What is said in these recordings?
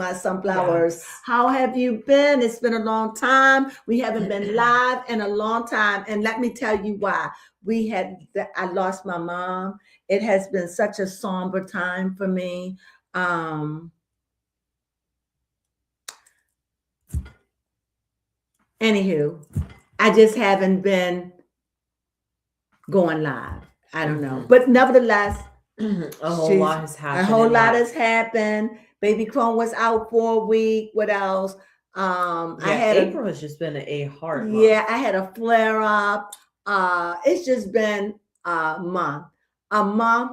my sunflowers. Yes. How have you been? It's been a long time. We haven't been live in a long time. And let me tell you why. I lost my mom. It has been such a somber time for me. Anywho, I just haven't been going live. I don't know. But nevertheless, a whole lot has happened. A whole lot has happened. Baby Crone was out for a week. What else? April has just been a hard month. Yeah, I had a flare up. It's just been a month. A month.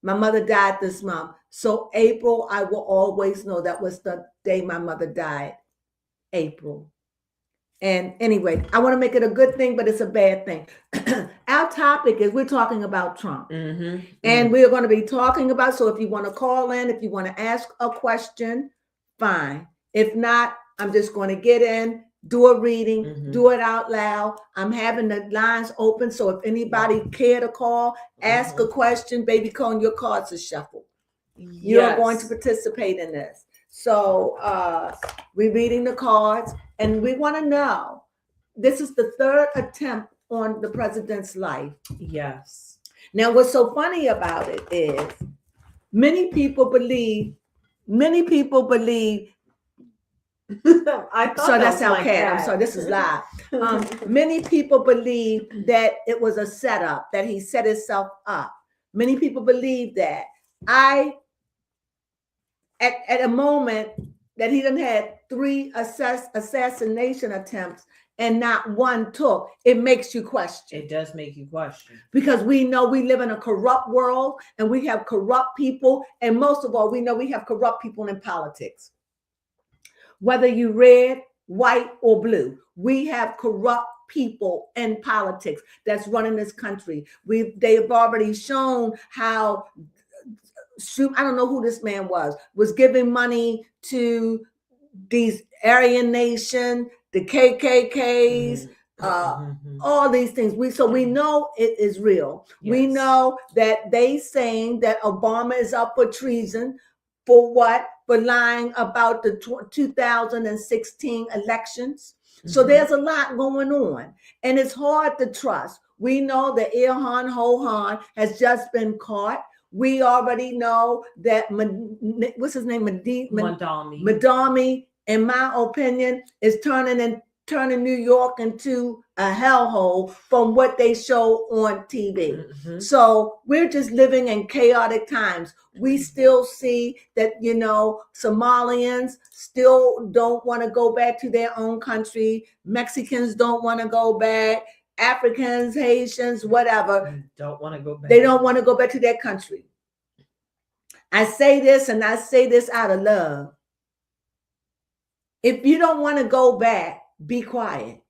My mother died this month. So April, I will always know that was the day my mother died. April. And anyway, I want to make it a good thing, but it's a bad thing. Our topic is we're talking about Trump. And we're going to be talking about, so if you want to call in, if you want to ask a question, fine. If not, I'm just going to get in, do a reading, do it out loud. I'm having the lines open. So if anybody care to call, ask a question, Baby Cone, your cards are shuffled. You're going to participate in this. So we're reading the cards, and we want to know, this is the third attempt on the president's life. Yes. Now, what's so funny about it is many people believe. I thought so that's our cat. I'm sorry, this is live. Many people believe that it was a setup, that he set himself up. Many people believe that. At a moment that he done had 3 assassination attempts and not one took, it makes you question. It does make you question. Because we know we live in a corrupt world, and we have corrupt people. And most of all, we know we have corrupt people in politics. Whether you red, white, or blue, we have corrupt people in politics that's running this country. They've already shown how, I don't know who this man was giving money to these Aryan Nation, the KKKs, all these things. We know it is real. Yes. We know that they saying that Obama is up for treason. For what? For lying about the 2016 elections. So there's a lot going on, and it's hard to trust. We know that Ilhan Hohan has just been caught. We already know that, what's his name? Madami, in my opinion, is turning New York into a hellhole from what they show on TV. So we're just living in chaotic times. We still see that, Somalians still don't want to go back to their own country. Mexicans don't want to go back. Africans, Haitians, whatever. Don't want to go back. They don't want to go back to their country. I say this, and I say this out of love. If you don't want to go back, be quiet.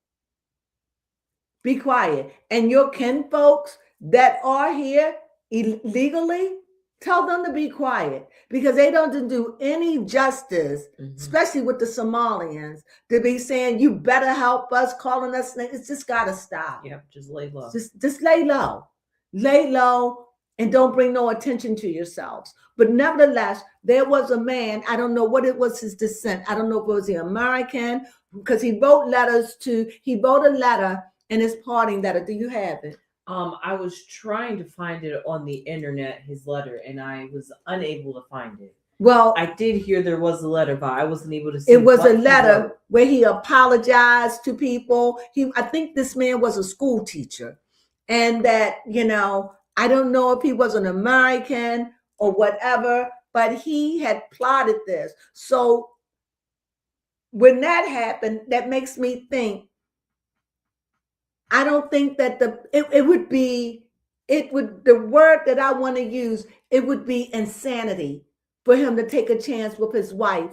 Be quiet. And your kin folks that are here illegally, tell them to be quiet, because they don't do any justice, especially with the Somalians, to be saying, you better help us, calling us. It's just got to stop. Yep, just lay low. Just lay low. Lay low and don't bring no attention to yourselves. But nevertheless, there was a man, I don't know what it was, his descent. I don't know if it was the American, because he wrote a letter in his parting letter. Do you have it? I was trying to find it on the internet, his letter, and I was unable to find it. Well, I did hear there was a letter, but I wasn't able to see. It was a letter where he apologized to people. I think this man was a school teacher, and that, I don't know if he was an American or whatever, but he had plotted this. So when that happened, that makes me think, I don't think that the word that I want to use, it would be insanity for him to take a chance with his wife,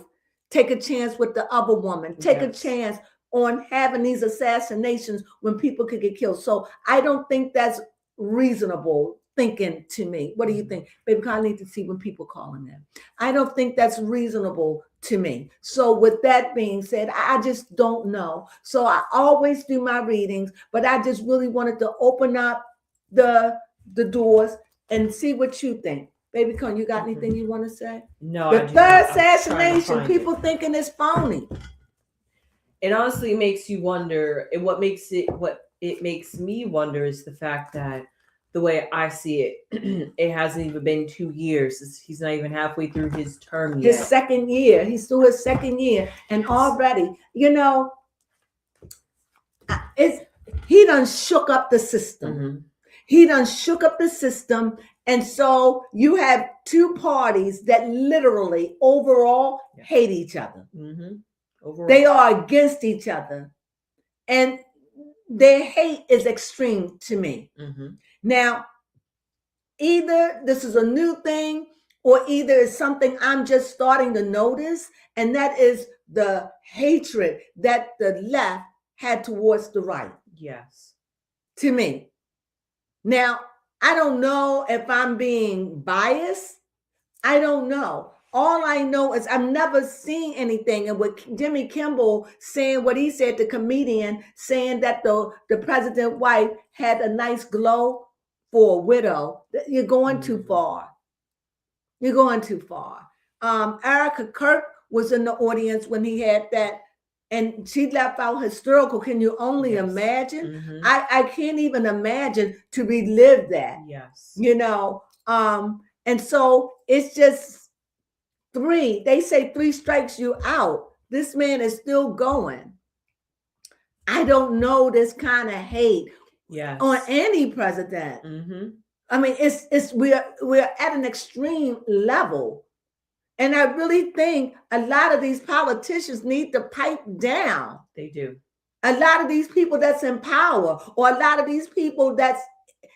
take a chance with the other woman, take a chance on having these assassinations when people could get killed. So I don't think that's reasonable thinking to me. What do you think? Baby, I need to see when people calling in. I don't think that's reasonable to me. So with that being said, I just don't know. So I always do my readings, but I just really wanted to open up the doors and see what you think. Baby Con, you got Mhm. anything you want to say? No, The I do third not. I'm trying to assassination, find people it. thinking it's phony. It honestly makes you wonder, and what it makes me wonder is the fact that the way I see it, it hasn't even been 2 years. He's not even halfway through his term His yet. second year. He's through his second year. And already, he done shook up the system. Mhm. He done shook up the system. And so you have two parties that literally overall Yeah. hate each other. Mhm. Overall. They are against each other. And their hate is extreme to me. Mhm. Now, either this is a new thing or either it's something I'm just starting to notice, and that is the hatred that the left had towards the right. Yes. To me. Now, I don't know if I'm being biased. I don't know. All I know is I've never seen anything. And with Jimmy Kimmel saying what he said, the comedian, saying that the president's wife had a nice glow for a widow, you're going too far. You're going too far. Erica Kirk was in the audience when he had that, and she left out hysterical. Can you only Yes. imagine? Mhm. I can't even imagine to relive that. Yes. And so it's just three. They say 3 strikes you out. This man is still going. I don't know this kind of hate Yes. on any president. Mhm. I mean, we're at an extreme level. And I really think a lot of these politicians need to pipe down. They do. A lot of these people that's in power, or a lot of these people that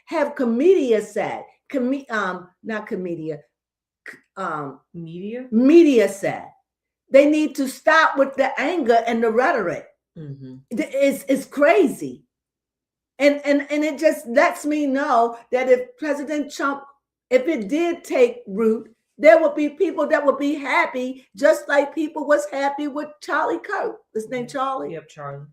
have media set, not comedia, media set. They need to stop with the anger and the rhetoric. Mm-hmm. It's crazy. And it just lets me know that if President Trump, if it did take root, there would be people that would be happy, just like people was happy with Charlie Kirk. His name Charlie? Yep, Charlie.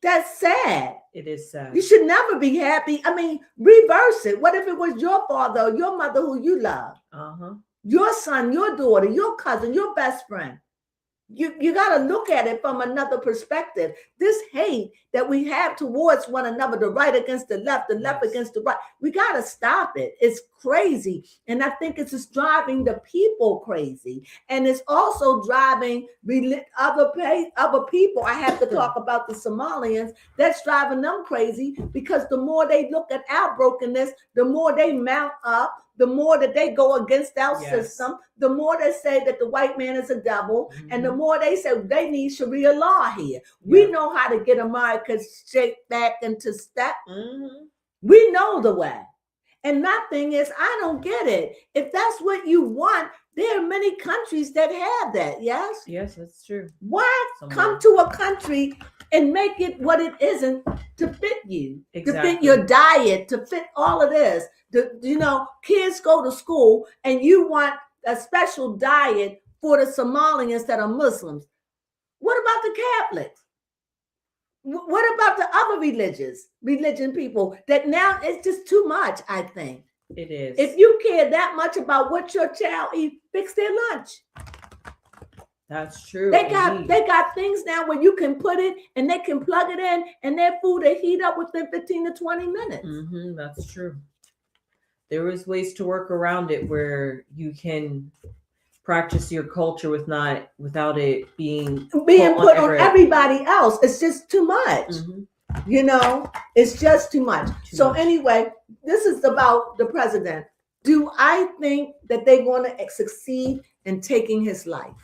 That's sad. It is sad. You should never be happy. I mean, reverse it. What if it was your father or your mother who you love? Uh-huh. Your son, your daughter, your cousin, your best friend. You got to look at it from another perspective. This hate that we have towards one another, the right against the left against the right, we got to stop it. It's crazy. And I think it's just driving the people crazy. And it's also driving other people. I have to talk about the Somalians. That's driving them crazy, because the more they look at our brokenness, the more they mount up, the more that they go against our system, the more they say that the white man is a devil, and the more they say they need Sharia law here. We know how to get America shake back into step. We know the way. And my thing is, I don't get it. If that's what you want, there are many countries that have that, yes? Yes, that's true. Why come to a country and make it what it isn't to fit you, to fit your diet, to fit all of this? Kids go to school and you want a special diet for the Somalians that are Muslims. What about the Catholics? What about the other religion people that now it's just too much, I think. It is. If you care that much about what your child eats, fix their lunch. That's true. They got things now where you can put it and they can plug it in and their food they heat up within 15 to 20 minutes. That's true. There is ways to work around it where you can practice your culture without it being put on everybody else. It's just too much. It's just too much. Anyway, this is about the president. Do I think that they're going to succeed in taking his life?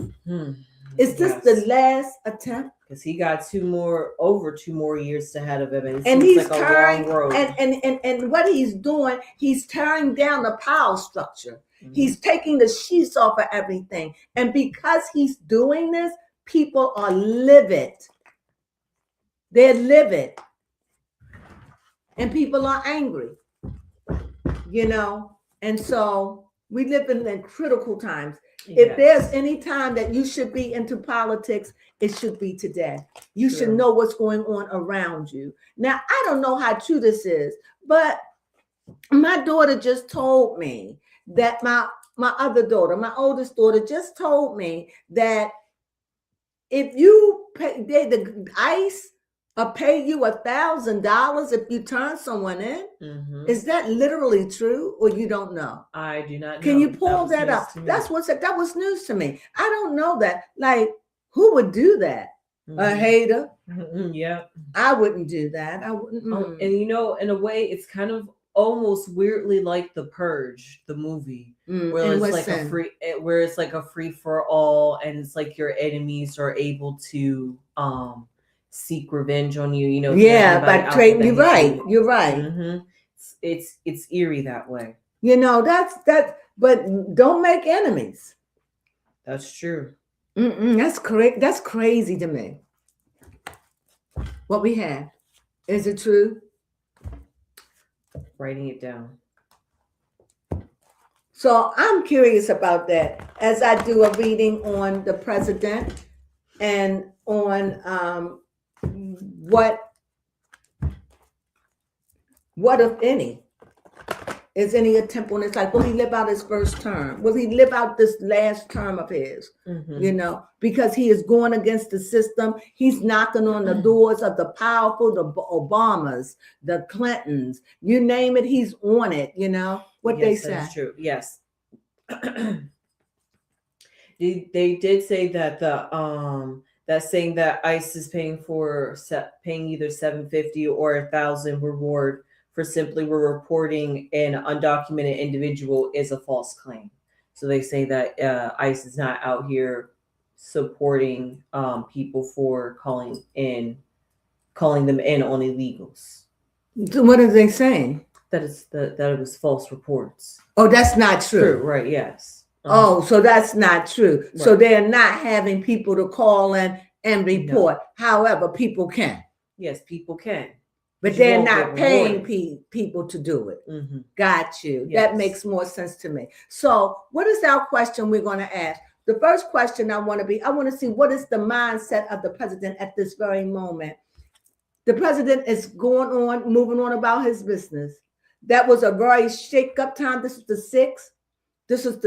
Is this the last attempt? Because he got 2 more years ahead of him, and he's like tearing, a long road. And what he's doing, he's tearing down the power structure. He's taking the sheets off of everything. And because he's doing this, people are livid. They're livid. And people are angry. And so we live in critical times. If there's any time that you should be into politics, it should be today. You should know what's going on around you. Now, I don't know how true this is, but my daughter just told me that my other daughter, my oldest daughter, just told me that if you pay, the ICE pay you $1,000 if you turn someone in. Mhm. Is that literally true, or you don't know? I do not know. Can you pull was that news up? to me. That was news to me. I don't know that. Like, who would do that? A Mhm. hater. Yeah. I wouldn't do that. I wouldn't. Oh, and you know, in a way, it's kind of almost weirdly like The Purge, the movie, where in it's what like sense? where it's like a free for all, and it's like your enemies are able to seek revenge on you. You know, if you have Yeah, anybody by out trading. there You're that hates right. you. You're right. Mhm. It's eerie that way. You know, that's that. But don't make enemies. That's true. That's correct. That's crazy to me. What we have, is it true? Writing it down. So I'm curious about that as I do a reading on the president and on what if any is any attempt on this? Like, will he live out his first term? Will he live out this last term of his? Mhm. You know, because he is going against the system. He's knocking on the doors of the powerful, the Obamas, the Clintons, you name it, he's on it. You know what they Yes, say. that is true. Yes. They did say that that saying that ICE is paying either $750 or $1,000 reward for simply reporting an undocumented individual is a false claim. So they say that ICE is not out here supporting people for calling them in on illegals. So what are they saying? That it was false reports. Oh, that's not true. Right? Yes. Oh, so that's not true. Right. So they're not having people to call in and report. No. However, people can. Yes, people can. But they're not paying people to do it. Mm-hmm. Got you. Yes. That makes more sense to me. So what is our question we're going to ask? The first question I want to see what is the mindset of the president at this very moment. The president is moving on about his business. That was a very shake-up time. This is the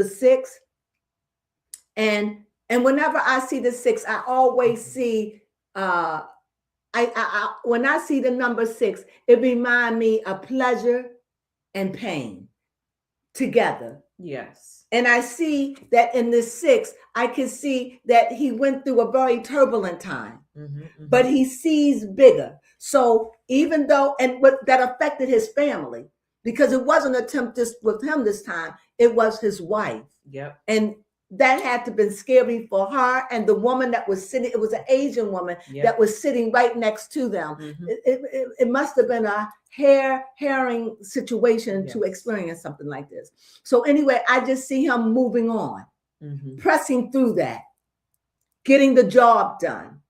6th. And whenever I see the 6, I always see when I see the number 6, it reminds me of pleasure and pain together. Yes. And I see that in the 6, I can see that he went through a very turbulent time, but he sees bigger. So even though, that affected his family, because it wasn't an attempt just with him this time, it was his wife. Yep. And that had to have been scary for her and the woman that was sitting. It was an Asian woman that was sitting right next to them. It must have been a harrowing situation to experience something like this. So anyway, I just see him moving on, pressing through that, getting the job done.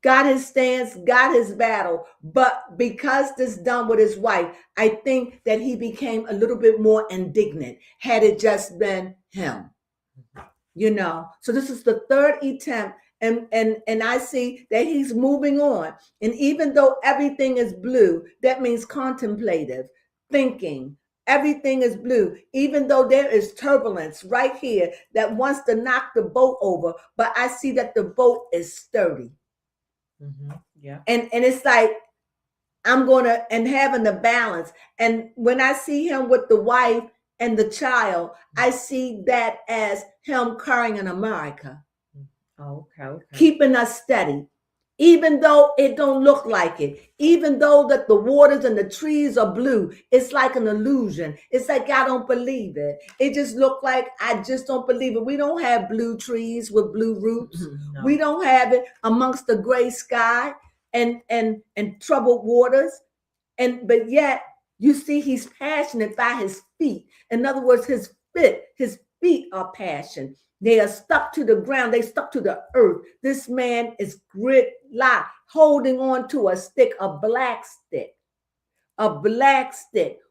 Got his stance, got his battle. But because this done with his wife, I think that he became a little bit more indignant had it just been him. You know, so this is the 3rd attempt, and I see that he's moving on. And even though everything is blue, that means contemplative, thinking. Everything is blue, even though there is turbulence right here that wants to knock the boat over. But I see that the boat is sturdy. Yeah. And it's like I'm having the balance. And when I see him with the wife and the child, I see that as him carrying an America. Okay. Keeping us steady, even though it don't look like it, even though that the waters and the trees are blue, it's like an illusion. It's like I don't believe it. It just look like I just don't believe it. We don't have blue trees with blue roots. No. We don't have it amongst the gray sky and troubled waters. But yet you see he's passionate by his feet. In other words, his feet are passion. They are stuck to the ground. They stuck to the earth. This man is grit-locked, holding on to a stick, a black stick,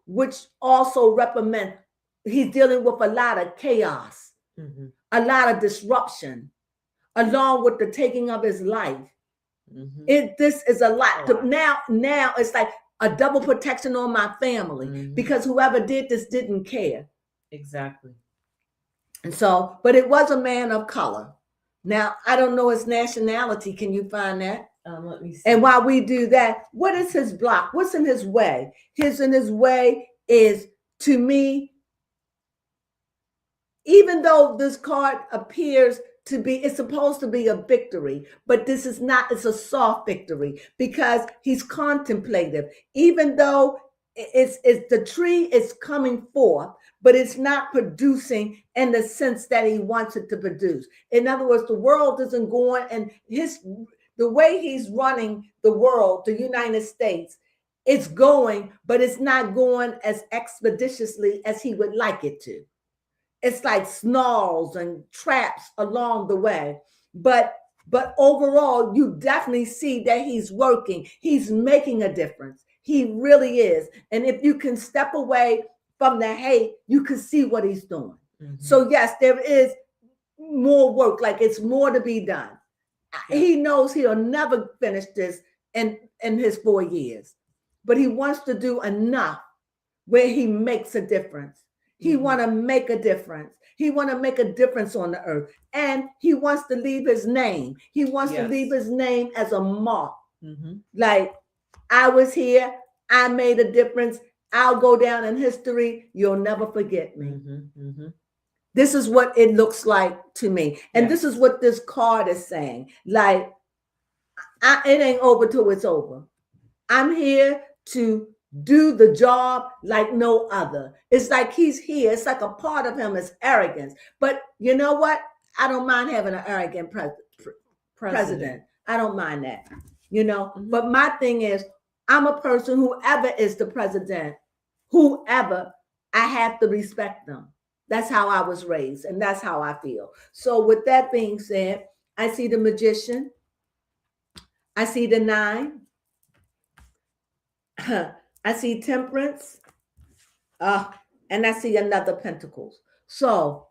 which also represents he's dealing with a lot of chaos, a lot of disruption, along with the taking of his life. This is a lot. Now it's like a double protection on my family because whoever did this didn't care. Exactly. And so, but it was a man of color. Now, I don't know his nationality. Can you find that? Let me see. And while we do that, what is his block? What's in his way? In his way is, to me, even though this card appears to be, it's supposed to be a victory, but this is not, it's a soft victory because he's contemplative. Even though it's the tree is coming forth, but it's not producing in the sense that he wants it to produce. In other words, the world isn't going, and the way he's running the world, the United States, it's going, but it's not going as expeditiously as he would like it to. It's like snarls and traps along the way. But overall, you definitely see that he's working. He's making a difference. He really is. And if you can step away from the hate, you can see what he's doing. Mm-hmm. So yes, there is more work. Like, it's more to be done. Yeah. He knows he'll never finish this in his 4 years, but he wants to do enough where he makes a difference. He want to make a difference. He want to make a difference on the earth. And he wants to leave his name. He wants to leave his name as a mark. Mm-hmm. Like, I was here. I made a difference. I'll go down in history. You'll never forget me. Mm-hmm. Mm-hmm. This is what it looks like to me. And this is what this card is saying. Like, it ain't over till it's over. I'm here to do the job like no other. It's like he's here. It's like a part of him is arrogance. But you know what? I don't mind having an arrogant president. I don't mind that, Mm-hmm. But my thing is, I'm a person, whoever is the president, whoever, I have to respect them. That's how I was raised, and that's how I feel. So with that being said, I see the Magician. I see the 9. I see Temperance, and I see another Pentacles. So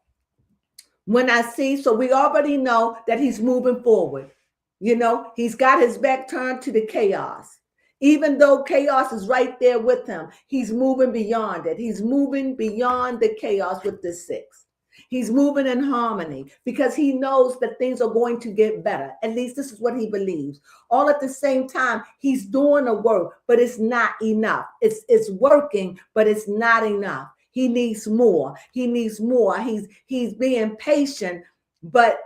when I see, so we already know that he's moving forward. He's got his back turned to the chaos. Even though chaos is right there with him, he's moving beyond it. He's moving beyond the chaos with the 6. He's moving in harmony because he knows that things are going to get better. At least this is what he believes. All at the same time, he's doing the work, but it's not enough. It's working, but it's not enough. He needs more. He needs more. He's being patient, but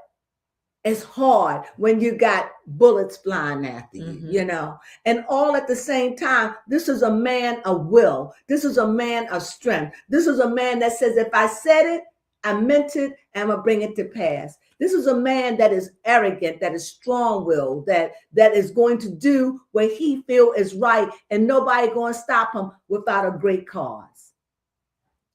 it's hard when you got bullets flying after you, mm-hmm. And all at the same time, this is a man of will. This is a man of strength. This is a man that says, if I said it, I meant it, and I'm going to bring it to pass. This is a man that is arrogant, that is strong-willed, that is going to do what he feels is right, and nobody going to stop him without a great cause.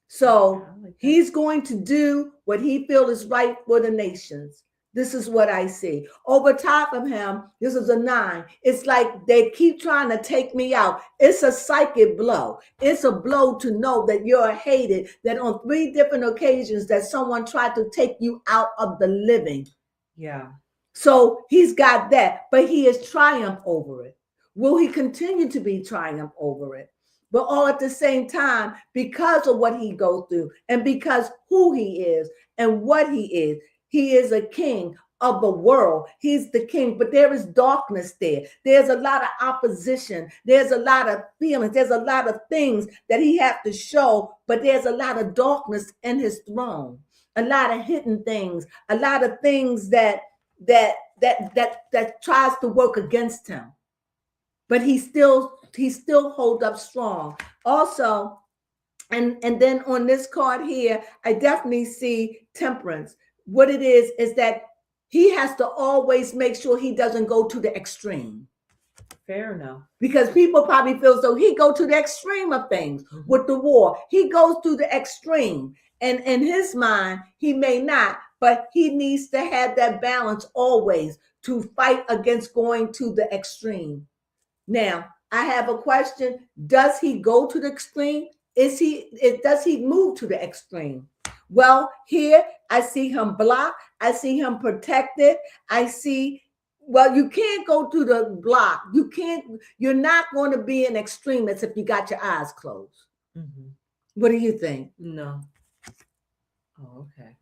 So he's going to do what he feels is right for the nations. This is what I see. Over top of him, this is a 9. It's like they keep trying to take me out. It's a psychic blow. It's a blow to know that you're hated, that on 3 different occasions that someone tried to take you out of the living. Yeah. So he's got that, but he is triumph over it. Will he continue to be triumph over it? But all at the same time, because of what he goes through and because who he is and what he is a king of the world. He's the king, but there is darkness there. There's a lot of opposition. There's a lot of feelings. There's a lot of things that he has to show, but there's a lot of darkness in his throne. A lot of hidden things. A lot of things that tries to work against him. But he still hold up strong. Also, and then on this card here, I definitely see Temperance. What it is that he has to always make sure he doesn't go to the extreme. Fair enough. Because people probably feel so he go to the extreme of things with the war. He goes to the extreme. And in his mind, he may not, but he needs to have that balance always to fight against going to the extreme. Now, I have a question. Does he go to the extreme? Does he move to the extreme? Well, here I see him blocked. I see him protected. You can't go to the block. You're not going to be an extremist if you got your eyes closed. Mm-hmm. What do you think? No. Oh, okay.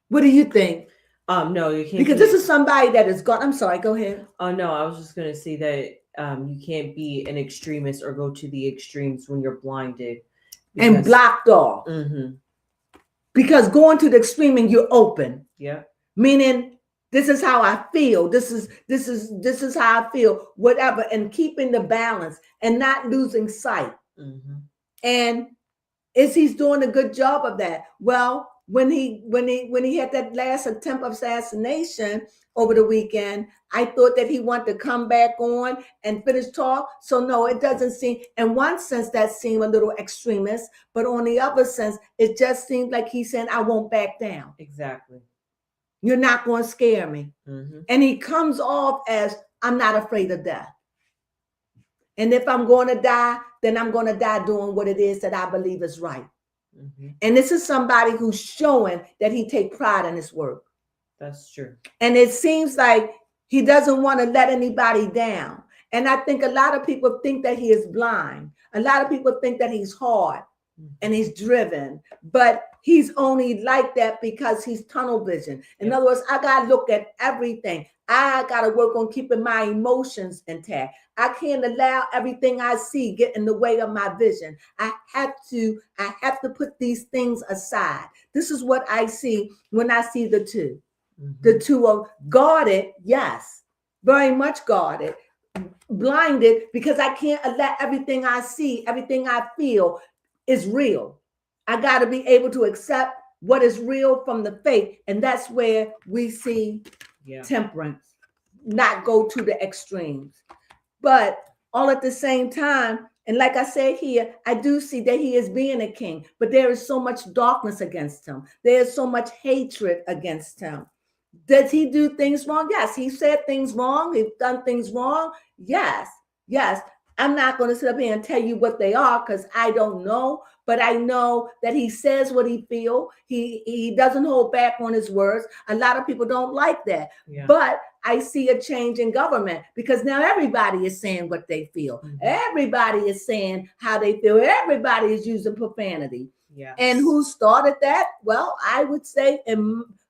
What do you think? No, you can't. Because this is somebody that is gone. I'm sorry. Go ahead. Oh no, I was just gonna say that you can't be an extremist or go to the extremes when you're blinded And blocked off. Mm-hmm. Because going to the extreme and you're open. Yeah. Meaning this is how I feel. This is how I feel. Whatever, and keeping the balance and not losing sight. Mm-hmm. And he's doing a good job of that? Well, when he had that last attempt of assassination over the weekend, I thought that he wanted to come back on and finish talk. So no, it doesn't seem. In one sense, that seemed a little extremist, but on the other sense, it just seemed like he's saying, "I won't back down. Exactly. You're not going to scare me." Mm-hmm. And he comes off as, "I'm not afraid of death. And if I'm going to die, then I'm going to die doing what it is that I believe is right." Mm-hmm. And this is somebody who's showing that he take pride in his work. That's true. And it seems like he doesn't want to let anybody down. And I think a lot of people think that he is blind. A lot of people think that he's hard and he's driven, but he's only like that because he's tunnel vision. In other words, I got to look at everything. I got to work on keeping my emotions intact. I can't allow everything I see get in the way of my vision. I have to put these things aside. This is what I see when I see the two. Mm-hmm. The two are guarded, yes, very much guarded, blinded, because I can't let everything I see, everything I feel is real. I got to be able to accept what is real from the faith. And that's where we see temperance, not go to the extremes. But all at the same time, and like I said here, I do see that he is being a king, but there is so much darkness against him. There is so much hatred against him. Does he do things wrong? Yes. He said things wrong. He's done things wrong. Yes. Yes. I'm not going to sit up here and tell you what they are because I don't know, but I know that he says what he feels. He doesn't hold back on his words. A lot of people don't like that, but I see a change in government because now everybody is saying what they feel. Mm-hmm. Everybody is saying how they feel. Everybody is using profanity. Yeah. And who started that? Well, I would say,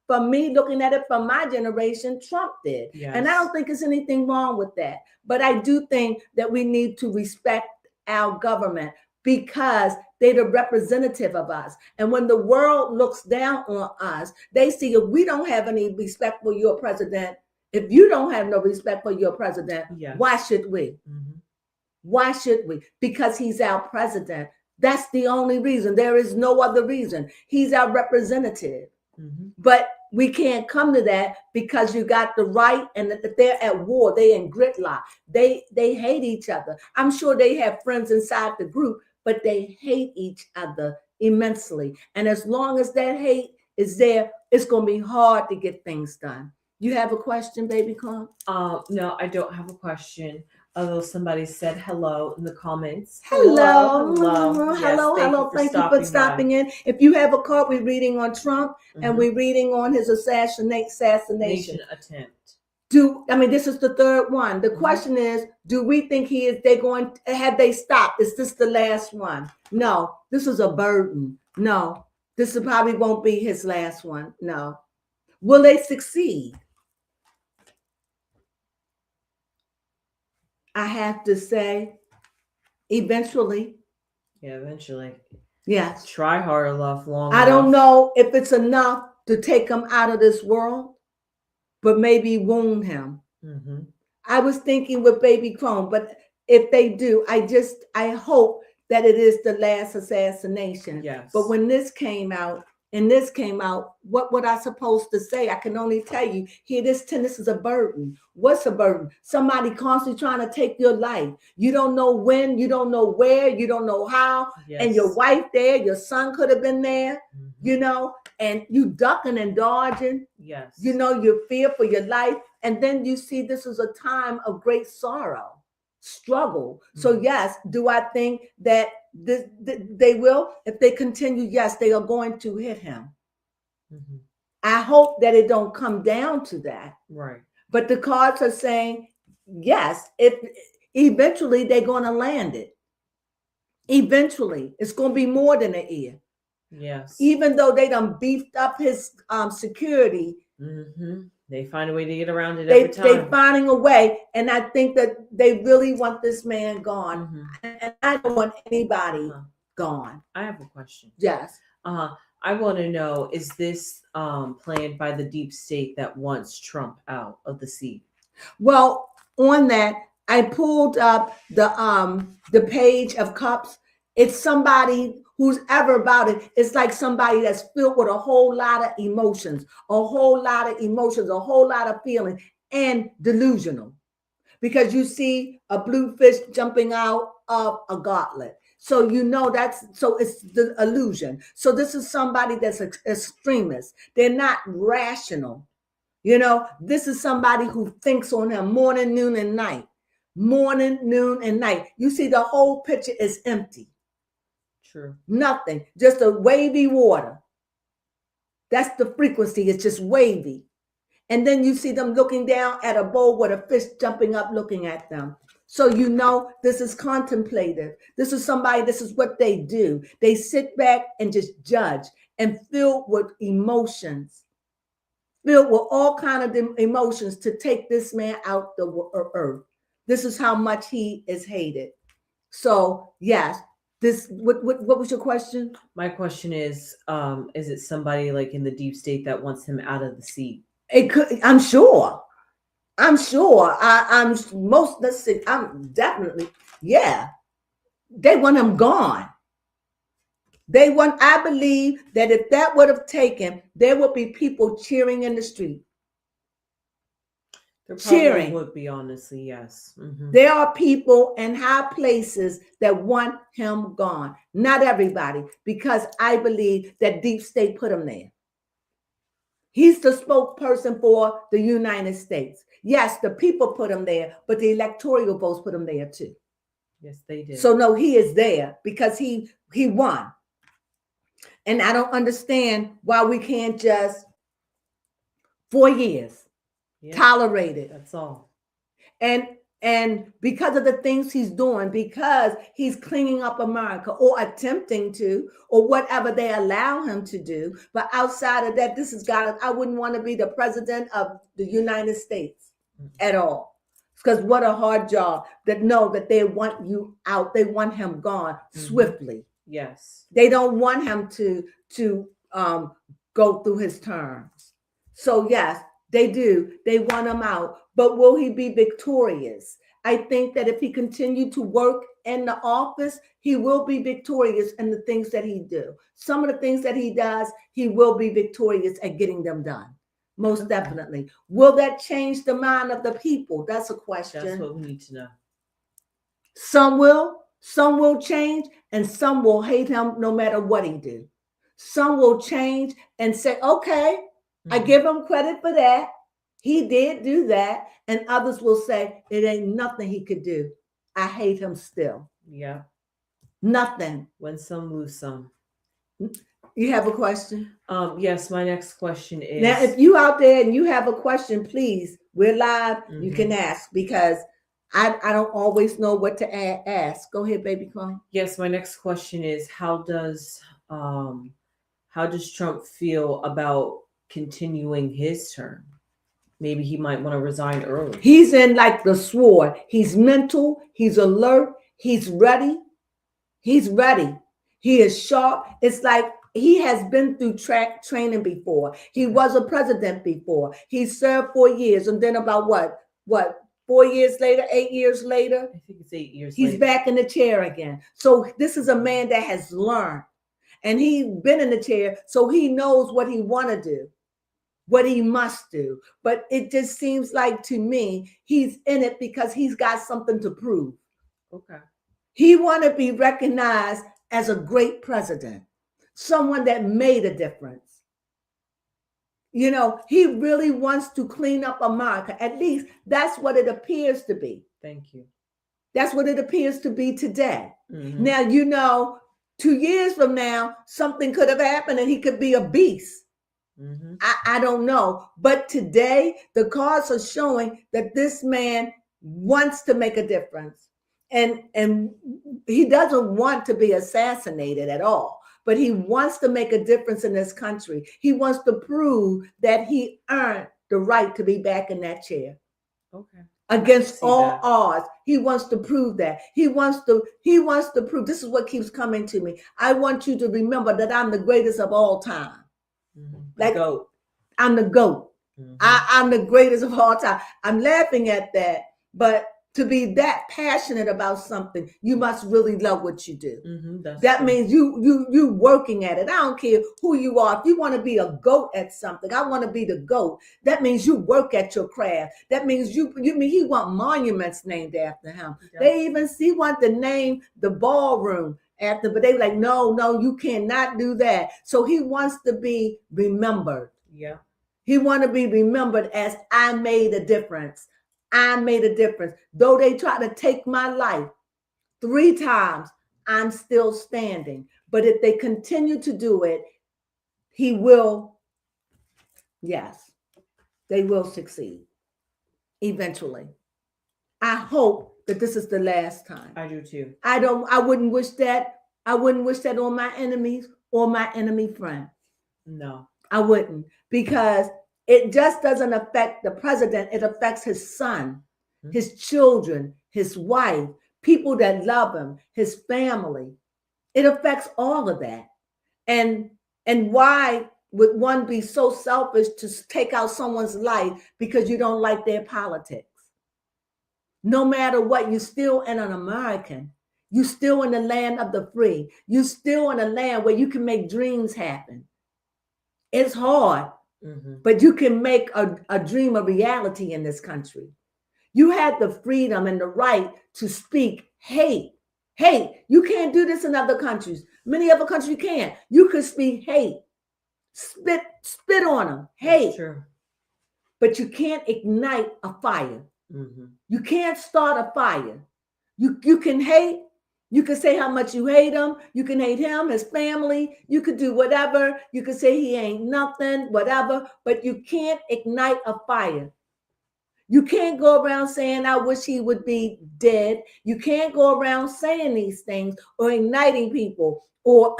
for me, looking at it from my generation, Trump did. Yes. And I don't think there's anything wrong with that. But I do think that we need to respect our government because they're the representative of us. And when the world looks down on us, they see if we don't have any respect for your president, if you don't have no respect for your president, why should we? Mm-hmm. Why should we? Because he's our president. That's the only reason. There is no other reason. He's our representative. Mm-hmm. But we can't come to that because you got the right and that they're at war. They're in gridlock. They hate each other. I'm sure they have friends inside the group, but they hate each other immensely. And as long as that hate is there, it's going to be hard to get things done. You have a question, baby Con? No, I don't have a question. Although somebody said hello in the comments. Hello. Thank you for stopping in. If you have a card, we're reading on Trump and we're reading on his assassination attempt. This is the third one. The question is, do we think have they stopped? Is this the last one? No, this is a burden. No, this probably won't be his last one. No. Will they succeed? I have to say, eventually. Yeah, eventually. Yes. Try hard enough, long I don't know if it's enough to take him out of this world, but maybe wound him. Mm-hmm. I was thinking with Baby Chrome, but if they do, I hope that it is the last assassination. Yes. But when this came out, what was I supposed to say? I can only tell you, this is a burden. What's a burden? Somebody constantly trying to take your life. You don't know when, you don't know where, you don't know how. Yes. And your wife there, your son could have been there, and you ducking and dodging. Yes. You fear for your life. And then you see this is a time of great sorrow, struggle. Mm-hmm. So yes, do I think that they will? If they continue, yes, they are going to hit him. Mm-hmm. I hope that it don't come down to that. Right. But the cards are saying, yes, if eventually they're going to land it. Eventually, it's going to be more than a year. Yes. Even though they done beefed up his security, they find a way to get around it they every time. finding a way. And I think that they really want this man gone. And I don't want anybody gone. I have a question. Yes. I want to know, is this planned by the deep state that wants Trump out of the seat? Well, on that, I pulled up the page of Cups. It's somebody who's ever about it. It's like somebody that's filled with a whole lot of emotions, a whole lot of feeling, and delusional. Because you see a blue fish jumping out of a gauntlet. So you know it's the illusion. So this is somebody that's an extremist. They're not rational. This is somebody who thinks on him morning, noon, and night. Morning, noon, and night. You see the whole picture is empty. True. Nothing. Just a wavy water. That's the frequency. It's just wavy. And then you see them looking down at a bowl with a fish jumping up looking at them. So this is contemplative. This is what they do. They sit back and just judge and filled with emotions. Filled with all kind of emotions to take this man out the earth. This is how much he is hated. So yes, what was your question? My question is it somebody like in the deep state that wants him out of the seat? It could. I'm sure. I'm definitely. Yeah, they want him gone. I believe that if that would have taken, there would be people cheering in the street. There probably would be, honestly, yes. There are people in high places that want him gone. Not everybody, because I believe that deep state put him there. He's the spokesperson for the United States. Yes, the people put him there, but the electoral votes put him there too. Yes, they did. So no, he is there because he won. And I don't understand why we can't just 4 years tolerate it. That's all. And because of the things he's doing, because he's cleaning up America or attempting to, or whatever they allow him to do. But outside of that, I wouldn't want to be the president of the United States at all. Because what a hard job that they want you out. They want him gone swiftly. Yes. They don't want him to go through his terms. So yes, they do. They want him out. But will he be victorious? I think that if he continued to work in the office, he will be victorious in the things that he do. Some of the things that he does, he will be victorious at getting them done. Most definitely. Will that change the mind of the people? That's a question. That's what we need to know. Some will change, and some will hate him no matter what he do. Some will change and say, okay, I give him credit for that. He did do that. And others will say, it ain't nothing he could do. I hate him still. Yeah. Nothing. Win some, lose some. You have a question? Yes, my next question is... Now, if you out there and you have a question, please, we're live. You can ask, because I don't always know what to ask. Go ahead, baby Clone. Yes, my next question is, how does Trump feel about continuing his term? Maybe he might want to resign early. He's in like the sword. He's mental. He's alert. He's ready. He's ready. He is sharp. It's like he has been through training before. He was a president before. He served 4 years. And then about what 4 years later, 8 years later? I think it's 8 years He's back in the chair again. So this is a man that has learned. And he's been in the chair, so he knows what he want to do, what he must do. But it just seems like, to me, he's in it because he's got something to prove. Okay. He want to be recognized as a great president, someone that made a difference. He really wants to clean up America. At least that's what it appears to be. Thank you. That's what it appears to be today. Now, 2 years from now, something could have happened and he could be a beast. I don't know. But today, the cards are showing that this man wants to make a difference. And he doesn't want to be assassinated at all. but he wants to make a difference in this country. He wants to prove that he earned the right to be back in that chair. Okay. Against see all that. odds. He wants to prove that. He wants to prove. This is what keeps coming to me. I want you to remember that I'm the greatest of all time. Like, GOAT. I'm the GOAT. Mhm. I'm the greatest of all time. I'm laughing at that, but to be that passionate about something, you must really love what you do. That true. means you working at it. I don't care who you are. If you want to be a GOAT at something, I want to be the GOAT. That means you work at your craft. That means you mean he want monuments named after him. Yeah. They even want to name the ballroom after, but they were like, no, you cannot do that. So he wants to be remembered. Yeah. He want to be remembered as I made a difference. I made a difference. Though they try to take my life 3 times, I'm still standing. But if they continue to do it, he will, yes, they will succeed eventually. I hope that this is the last time. I do too. I wouldn't wish that. I wouldn't wish that on my enemies or my enemy friend. No. I wouldn't, because it just doesn't affect the president. It affects his son, his children, his wife, people that love him, his family. It affects all of that. And why would one be so selfish to take out someone's life because you don't like their politics? No matter what, you're still an American. You're still in the land of the free. You're still in a land where you can make dreams happen. It's hard. But you can make a dream a reality in this country. You had the freedom and the right to speak hate. Hate. You can't do this in other countries. Many other countries can't. You could speak hate. Spit on them. Hate. That's true. But you can't ignite a fire. You can't start a fire. You can hate. You can say how much you hate him. You can hate him, his family. You could do whatever. You could say he ain't nothing, whatever. But you can't ignite a fire. You can't go around saying, I wish he would be dead. You can't go around saying these things or igniting people or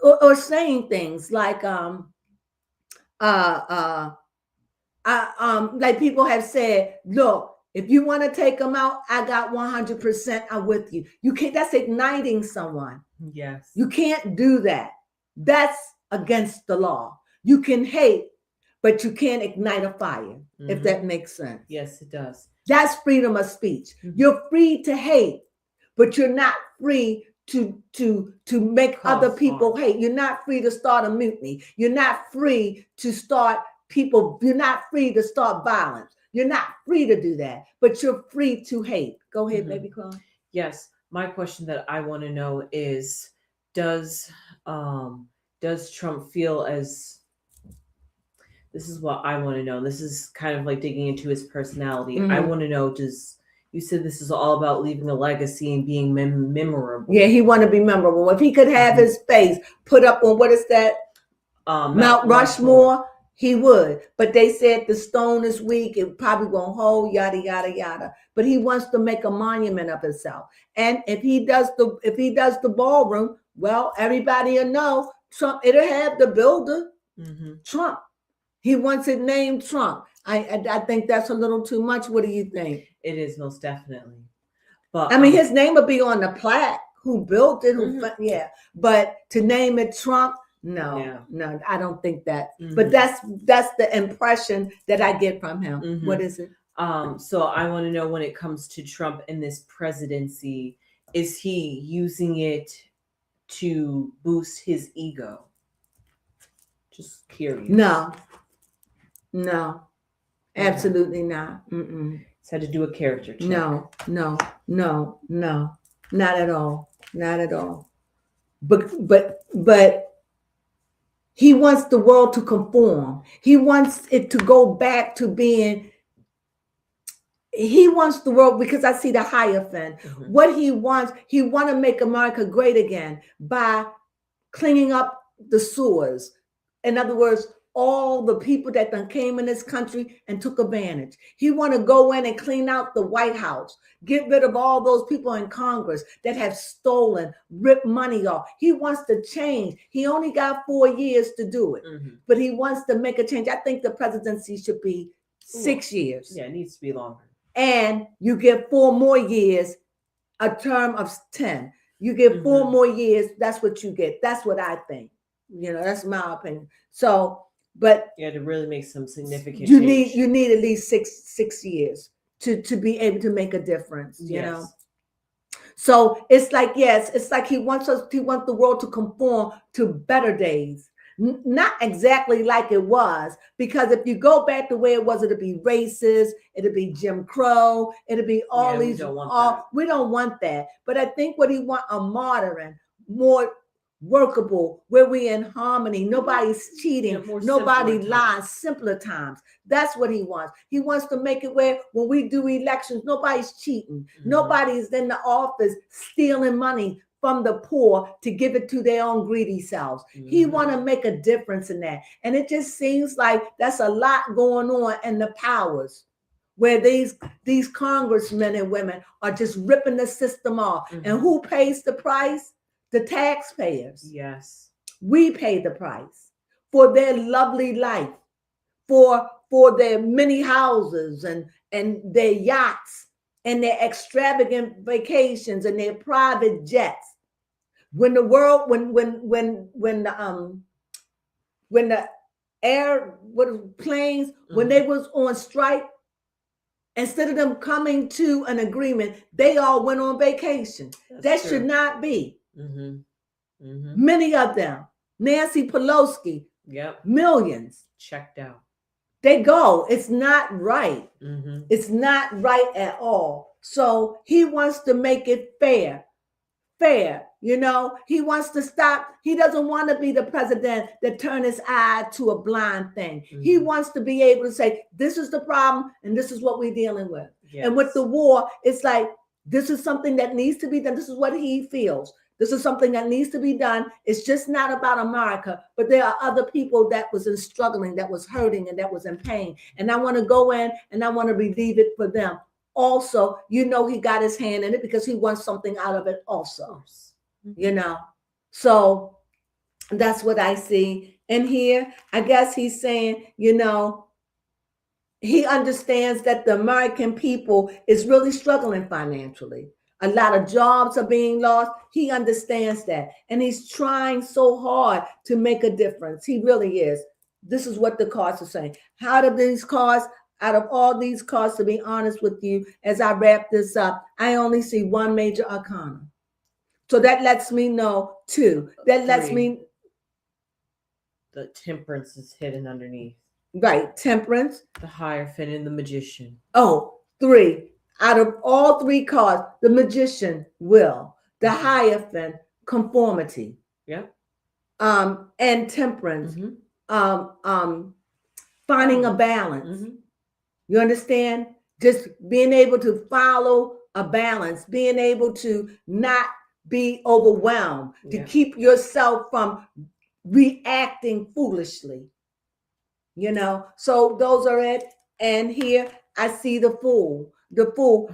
or saying things like like people have said, look, if you want to take them out, I got 100%. I'm with you. You can't. That's igniting someone. Yes. You can't do that. That's against the law. You can hate, but you can't ignite a fire. If that makes sense. Yes, it does. That's freedom of speech. You're free to hate, but you're not free to make other people hate. You're not free to start a mutiny. You're not free to start people. You're not free to start violence. You're not free to do that, but you're free to hate. Go ahead, baby Claude. Yes. My question that I want to know is, does Trump feel as, this is what I want to know. This is kind of like digging into his personality. I want to know, you said this is all about leaving a legacy and being memorable. Yeah, he want to be memorable. If he could have his face put up on, what is that? Mount Rushmore. He would, but they said the stone is weak. It probably won't hold, yada, yada, yada. But he wants to make a monument of himself. And if he does the ballroom, well, everybody will know Trump, it'll have the builder, Trump. He wants it named Trump. I think that's a little too much. What do you think? It is, most definitely. But I mean, his name will be on the plaque. Who built it? Yeah. But to name it Trump, no, I don't think that. But that's the impression that I get from him. What is it? So I want to know, when it comes to Trump and this presidency, is he using it to boost his ego? Just curious. No, absolutely not. It's had to do a character check. No, not at all. Not at all. But he wants the world to conform. He wants it to go back to being, he wants the world, because I see the Hierophant. What he wants to make America great again by cleaning up the sewers. In other words, all the people that done came in this country and took advantage. He want to go in and clean out the White House, get rid of all those people in Congress that have stolen, ripped money off. He wants to change. He only got 4 years to do it, but he wants to make a change. I think the presidency should be 6 years. Yeah, it needs to be longer. And you get 4 more years, a term of 10. You get 4 more years. That's what you get. That's what I think. That's my opinion. So, but yeah, to really make some significant you change. need at least six years to be able to make a difference. You know. So it's like, yes, it's like he wants the world to conform to better days. Not exactly like it was, because if you go back the way it was, it'd be racist, it'd be Jim Crow, it'd be all these. We don't want that. But I think what he want, a modern, more workable, where we in harmony, nobody's cheating, nobody lies, simpler times. That's what he wants. He wants to make it where when we do elections, nobody's cheating, nobody's in the office stealing money from the poor to give it to their own greedy selves. He want to make a difference in that. And it just seems like that's a lot going on in the powers, where these congressmen and women are just ripping the system off. And who pays the price? The taxpayers. Yes. We pay the price for their lovely life, for their many houses and their yachts and their extravagant vacations and their private jets. When the world, when the planes, when they was on strike, instead of them coming to an agreement, they all went on vacation. That should not be. Many of them, Nancy Pelosi, millions checked out. They go. It's not right. It's not right at all. So he wants to make it fair. He wants to stop. He doesn't want to be the president that turn his eye to a blind thing. He wants to be able to say, this is the problem and this is what we're dealing with. And with the war, it's like, this is something that needs to be done. This is what he feels. This is something that needs to be done. It's just not about America, but there are other people that was struggling, that was hurting, and that was in pain. And I want to go in and I want to relieve it for them. Also, he got his hand in it because he wants something out of it also, So that's what I see. And here, I guess he's saying, he understands that the American people is really struggling financially. A lot of jobs are being lost. He understands that. And he's trying so hard to make a difference. He really is. This is what the cards are saying. Out of all these cards, to be honest with you, as I wrap this up, I only see one major arcana. So that lets me know 2. That lets me. The Temperance is hidden underneath. Right. Temperance. The Hierophant and the Magician. 3. Out of all 3 cards, the Magician, will. The Hierophant, conformity. And Temperance, finding a balance. You understand? Just being able to follow a balance, being able to not be overwhelmed, to keep yourself from reacting foolishly. So those are it. And here I see the Fool.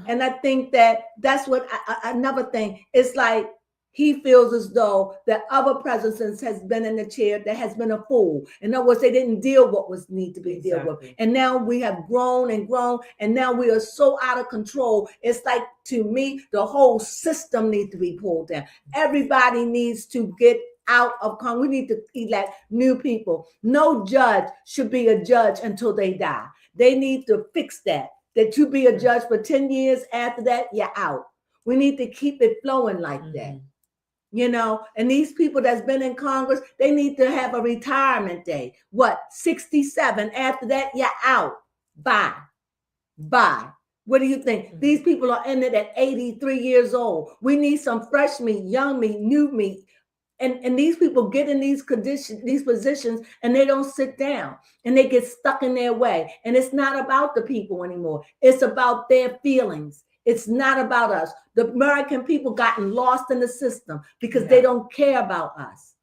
And I think that's what another thing. It's like he feels as though that other presidents has been in the chair that has been a fool. In other words, they didn't deal what was need to be dealt with. And now we have grown, and now we are so out of control. It's like, to me, the whole system needs to be pulled down. Everybody needs to get out of Congress. We need to elect new people. No judge should be a judge until they die. They need to fix that you be a judge for 10 years. After that, you're out. We need to keep it flowing like that. And these people that's been in Congress, they need to have a retirement day. 67. After that, you're out. Bye. What do you think? These people are in it at 83 years old. We need some fresh meat, young meat, new meat. And these people get in these positions, and they don't sit down, and they get stuck in their way. And it's not about the people anymore. It's about their feelings. It's not about us. The American people gotten lost in the system because they don't care about us.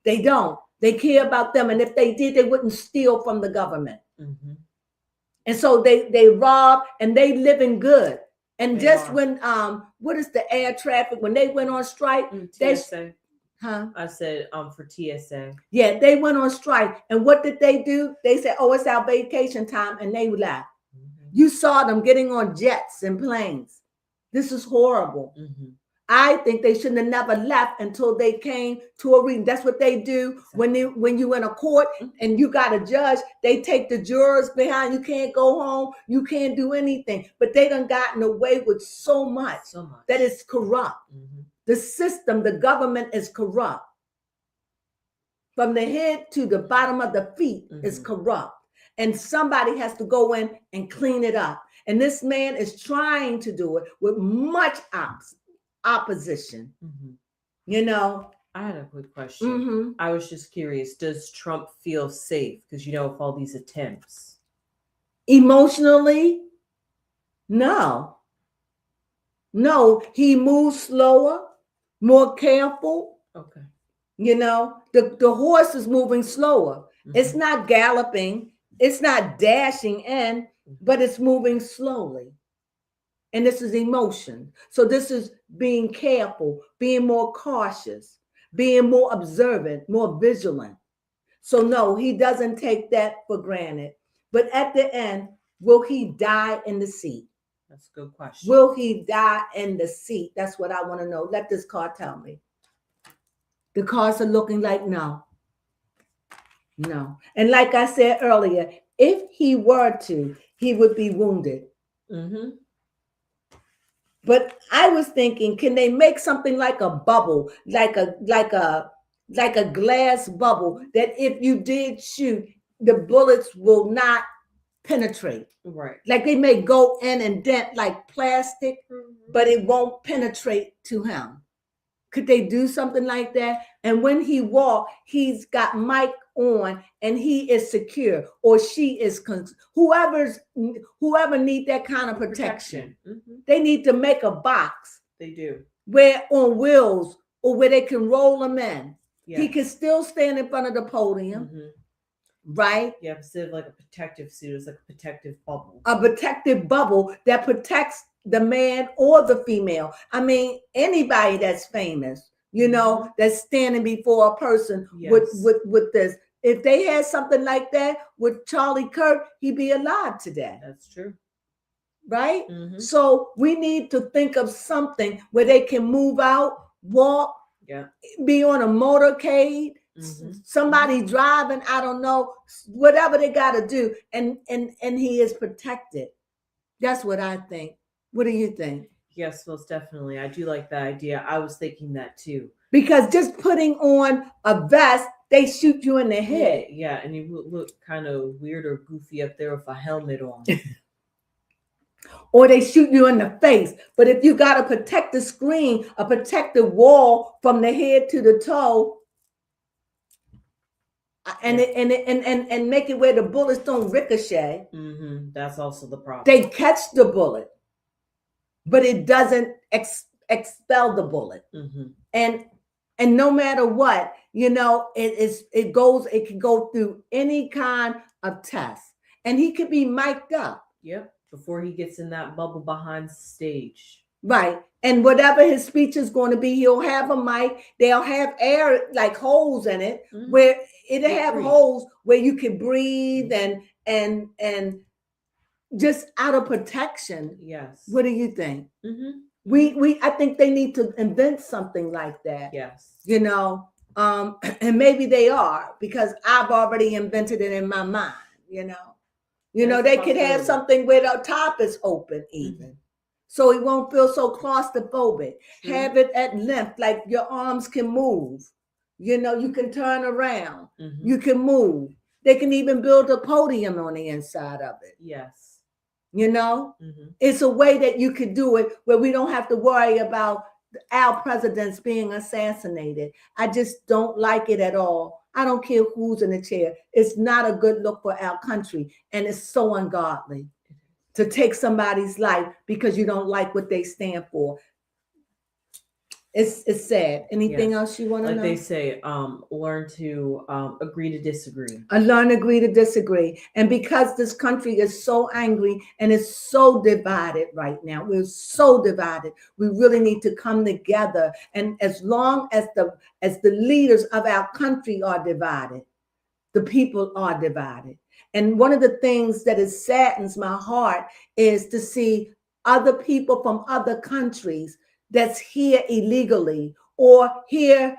They don't. They care about them. And if they did, they wouldn't steal from the government. Mm-hmm. And so they rob and they living good. And They just are. when what is the air traffic, when they went on strike, TSA. huh? I said for TSA. Yeah, they went on strike. And what did they do? They said, oh, it's our vacation time. And they left. Mm-hmm. You saw them getting on jets and planes. This is horrible. Mm-hmm. I think they shouldn't have never left until they came to a reading. That's what they do when you in a court and you got a judge. They take the jurors behind. You can't go home. You can't do anything. But they done gotten away with so much that it's corrupt. Mm-hmm. The system, the government is corrupt. From the head to the bottom of the feet is corrupt. And somebody has to go in and clean it up. And this man is trying to do it with much opposition. Mm-hmm. You know, I had a quick question. mm-hmm. I was just curious, does Trump feel safe? Because of all these attempts. Emotionally, no, he moves slower, more careful. Okay. The horse is moving slower. Mm-hmm. It's not galloping, it's not dashing in, but it's moving slowly. And this is emotion. So this is being careful, being more cautious, being more observant, more vigilant. So no, he doesn't take that for granted. But at the end, will he die in the seat? That's a good question. Will he die in the seat? That's what I want to know. Let this card tell me. The cards are looking like no. No. And like I said earlier, if he were to, he would be wounded. Mm-hmm. But I was thinking, can they make something like a bubble, like a glass bubble, that if you did shoot, the bullets will not penetrate? Right. Like they may go in and dent like plastic, but it won't penetrate to him. Could they do something like that? And when he walks, he's got mic on and he is secure, or she is, whoever need that kind of protection. Mm-hmm. They need to make a box. They do. Where on wheels, or where they can roll him in. Yes. He can still stand in front of the podium. Mm-hmm. Right? Yeah, instead of like a protective suit, it's like a protective bubble. A protective bubble that protects the man or the female. I mean, anybody that's famous, that's standing before a person with this. If they had something like that with Charlie Kirk, he'd be alive today. That's true. Right? Mm-hmm. So we need to think of something where they can move out, walk, be on a motorcade, somebody driving, I don't know, whatever they got to do. And he is protected. That's what I think. What do you think? Yes, most definitely. I do like that idea. I was thinking that too. Because just putting on a vest, they shoot you in the head. Yeah, and you look kind of weird or goofy up there with a helmet on. Or they shoot you in the face. But if you got a protective screen, a protective wall from the head to the toe, and make it where the bullets don't ricochet. Mm-hmm. That's also the problem. They catch the bullet, but it doesn't expel the bullet. Mm-hmm. And no matter what, it can go through any kind of test. And he could be mic'd up. Yep. Before he gets in that bubble behind the stage. Right. And whatever his speech is going to be, he'll have a mic. They'll have air, like holes in it, where it'll have holes where you can breathe and just out of protection. Yes. What do you think? Mm-hmm. I think they need to invent something like that. Yes. And maybe they are, because I've already invented it in my mind, they could have something where the top is open even. So he won't feel so claustrophobic. Have it at length, like your arms can move. You can turn around. You can move. They can even build a podium on the inside of it. Yes. It's a way that you could do it where we don't have to worry about our presidents being assassinated. I just don't like it at all. I don't care who's in the chair. It's not a good look for our country. And it's so ungodly to take somebody's life because you don't like what they stand for. It's sad. Anything Yes. else you want to Like know? they say, learn to agree to disagree. I learn, agree to disagree. And because this country is so angry and is so divided right now, we're so divided. We really need to come together. And as long as the leaders of our country are divided, the people are divided. And one of the things that is saddens my heart is to see other people from other countries that's here illegally or here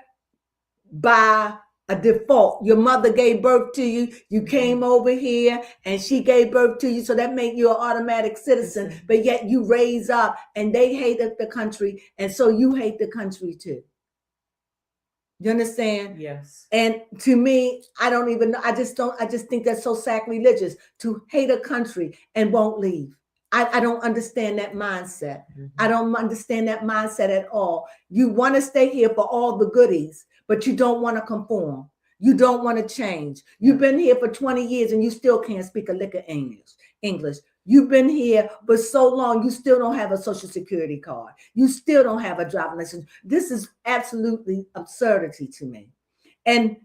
by a default. Your mother gave birth to you, you came over here and she gave birth to you, so that made you an automatic citizen, but yet you raise up and they hated the country, and so you hate the country too. You understand? Yes. And to me, I don't even know. I just think that's so sacrilegious to hate a country and won't leave. I don't understand that mindset. I don't understand that mindset at all. You want to stay here for all the goodies, but you don't want to conform. You don't want to change. You've been here for 20 years and you still can't speak a lick of English. You've been here for so long, you still don't have a social security card. You still don't have a driving license. This is absolutely absurdity to me. And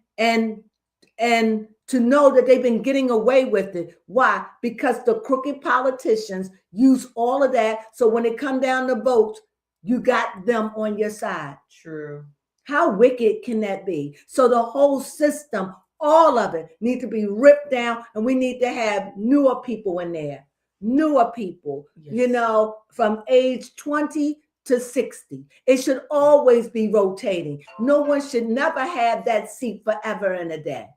to know that they've been getting away with it. Why? Because the crooked politicians use all of that. So when it come down to votes, you got them on your side. True. How wicked can that be? So the whole system, all of it, need to be ripped down, and we need to have newer people in there. Newer people, Yes. From age 20 to 60. It should always be rotating. No one should never have that seat forever and a day.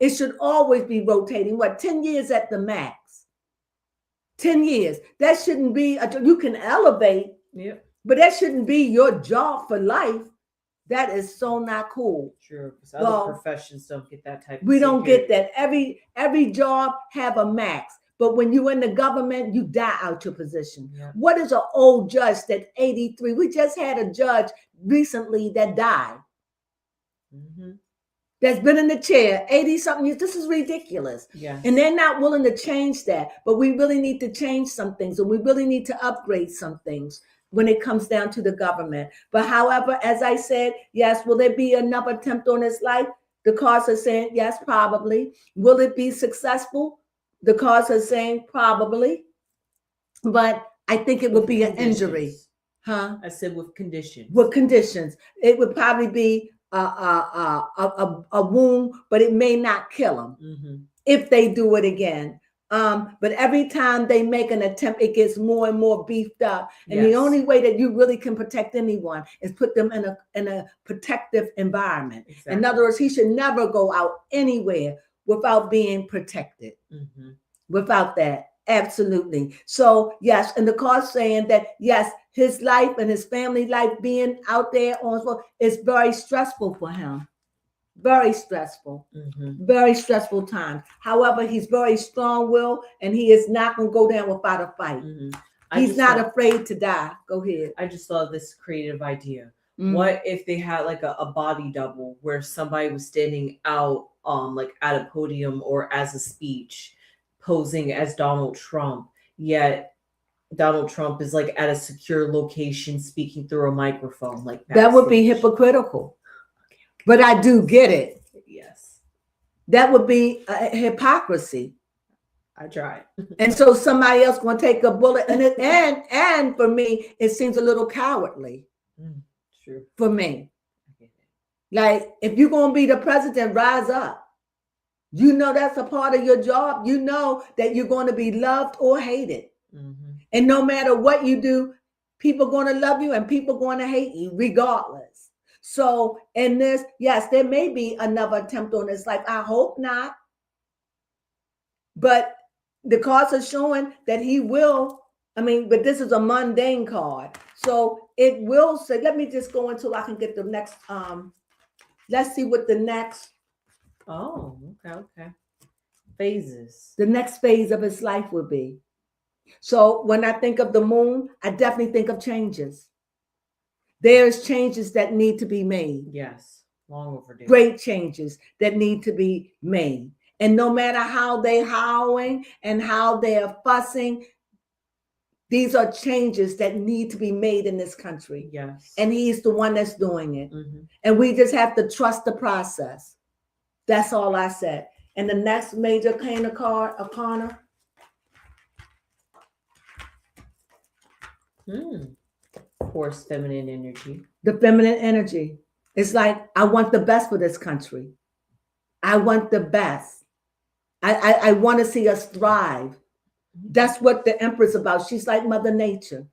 It should always be rotating. 10 years at the max? 10 years. That shouldn't be, you can elevate, but that shouldn't be your job for life. That is so not cool. True. Because other professions don't get that type of We don't get that. Every job have a max. But when you're in the government, you die out your position. Yeah. What is an old judge that's 83? We just had a judge recently that died. That's been in the chair 80-something years. This is ridiculous. Yes. And they're not willing to change that. But we really need to change some things, and we really need to upgrade some things when it comes down to the government. But however, as I said, yes, will there be another attempt on his life? The cards are saying yes, probably. Will it be successful? The cards are saying probably. But I think it would be an injury. Huh? I said with conditions. With conditions. It would probably be a wound, but it may not kill him if they do it again. But every time they make an attempt, it gets more and more beefed up. And the only way that you really can protect anyone is put them in a protective environment. Exactly. In other words, he should never go out anywhere without being protected. Without that. Absolutely. So yes, and the card's saying that yes, his life and his family life being out there on is very stressful for him. Very stressful. Very stressful time. However, he's very strong-willed, and he is not going to go down without a fight. He's not afraid to die. Go ahead. I just saw this creative idea. What if they had like a body double where somebody was standing out like at a podium or as a speech, posing as Donald Trump, yet Donald Trump is like at a secure location speaking through a microphone like that. That would be hypocritical. But I do get it. Yes. That would be a hypocrisy. I tried. And so somebody else going to take a bullet. And for me, it seems a little cowardly. True. For me. Like, if you're going to be the president, rise up. You know that's a part of your job. You know that you're going to be loved or hated. And no matter what you do, people are going to love you and people are going to hate you regardless. So in this, yes, there may be another attempt on his life. I hope not. But the cards are showing that he will. But this is a mundane card. So it will say, let me just go until I can get the next. Let's see what the next. Oh, okay. Phases. The next phase of his life will be. So when I think of the moon, I definitely think of changes. There's changes that need to be made. Yes, long overdue. Great changes that need to be made. And no matter how they're howling and how they're fussing, These are changes that need to be made in this country. Yes. And he's the one that's doing it. Mm-hmm. And we just have to trust the process. That's all I said. And the next major arcana. Force feminine energy. The feminine energy. It's like, I want the best for this country. I want the best. I want to see us thrive. That's what the Empress is about. She's like Mother Nature.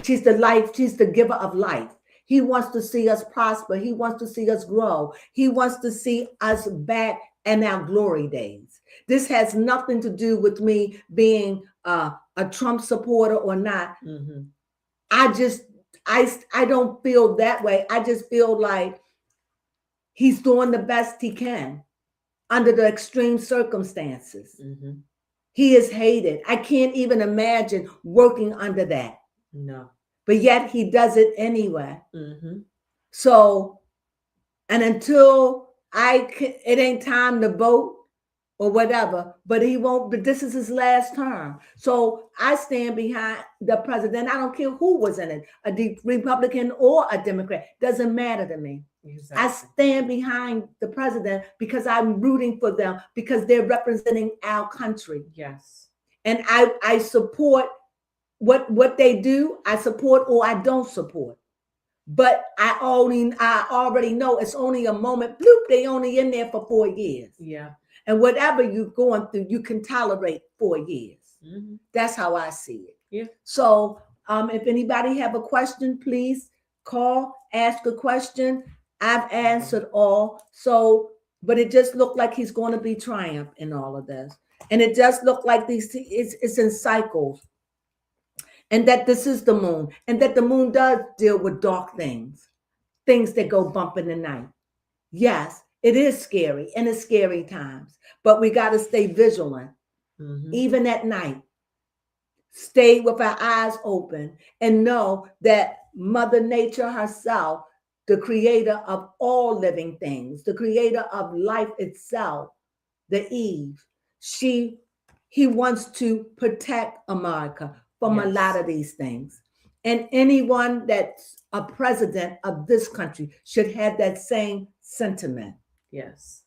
She's the life. She's the giver of life. He wants to see us prosper. He wants to see us grow. He wants to see us back in our glory days. This has nothing to do with me being a Trump supporter or not. Mm-hmm. I don't feel that way. I just feel like he's doing the best he can under the extreme circumstances. Mm-hmm. He is hated. I can't even imagine working under that. No. But yet he does it anyway. Mm-hmm. So, and until it ain't time to vote or whatever, but he won't, but this is his last term. So I stand behind the president. I don't care who was in it, a Republican or a Democrat. Doesn't matter to me. Exactly. I stand behind the president because I'm rooting for them because they're representing our country. Yes. And I support what they do. I support or I don't support. But I already know it's only a moment. Bloop, they only in there for 4 years. Yeah. And whatever you're going through, you can tolerate 4 years. Mm-hmm. That's how I see it. Yeah. So if anybody have a question, please call, ask a question. I've answered all. So, but it just looked like he's going to be triumph in all of this. And it just looked like it's in cycles. And that this is the moon. And that the moon does deal with dark things that go bump in the night. Yes, it is scary and it's scary times. But we got to stay vigilant, even at night. Stay with our eyes open and know that Mother Nature herself, the creator of all living things, the creator of life itself, the Eve, he wants to protect America from a lot of these things. And anyone that's a president of this country should have that same sentiment. Yes.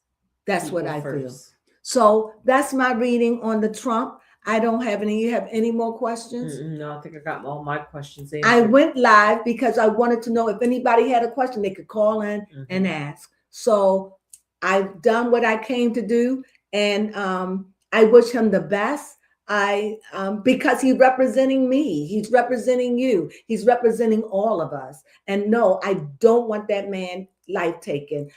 That's People what I first. feel. So that's my reading on the Trump. I don't have any. You have any more questions? No, I think I got all my questions answered. I went live because I wanted to know if anybody had a question, they could call in and ask. So I've done what I came to do, and I wish him the best. Because he's representing me, he's representing you, he's representing all of us. And no, I don't want that man life taken.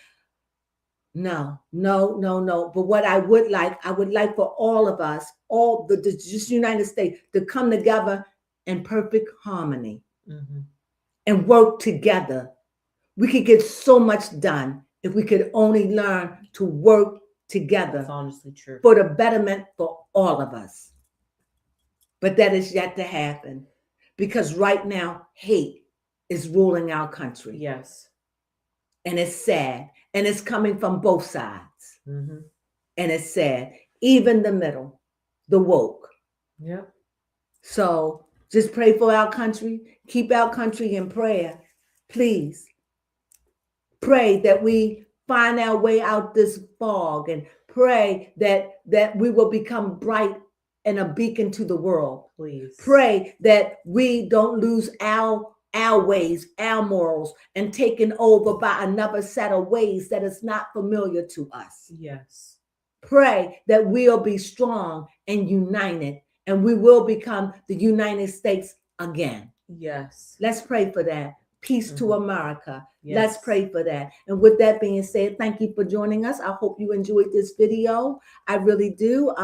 No. But what I would like for all of us, all the just United States, to come together in perfect harmony and work together. We could get so much done if we could only learn to work together. That's honestly true. For the betterment for all of us. But that is yet to happen because right now hate is ruling our country. Yes. And it's sad. And it's coming from both sides. Mm-hmm. And it's sad. Even the middle, the woke. Yeah. So just pray for our country. Keep our country in prayer. Please. Pray that we find our way out this fog and pray that we will become bright and a beacon to the world. Please. Pray that we don't lose our ways, our morals, and taken over by another set of ways that is not familiar to us. Yes. Pray that we'll be strong and united, and we will become the United States again. Yes. Let's pray for that. Peace to America. Yes. Let's pray for that. And with that being said, thank you for joining us. I hope you enjoyed this video. I really do.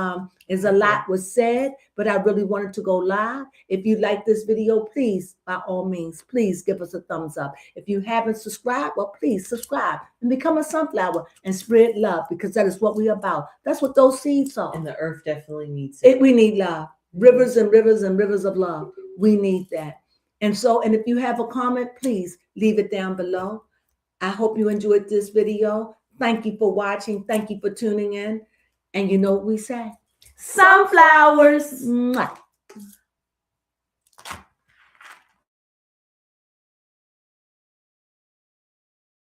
There's a lot was said, but I really wanted to go live. If you like this video, please, by all means, please give us a thumbs up. If you haven't subscribed, well, please subscribe and become a sunflower and spread love, because that is what we're about. That's what those seeds are. And the earth definitely needs it. We need love. Rivers and rivers and rivers of love. We need that. And if you have a comment, please leave it down below. I hope you enjoyed this video. Thank you for watching. Thank you for tuning in. And you know what we say? Sunflowers. Mwah.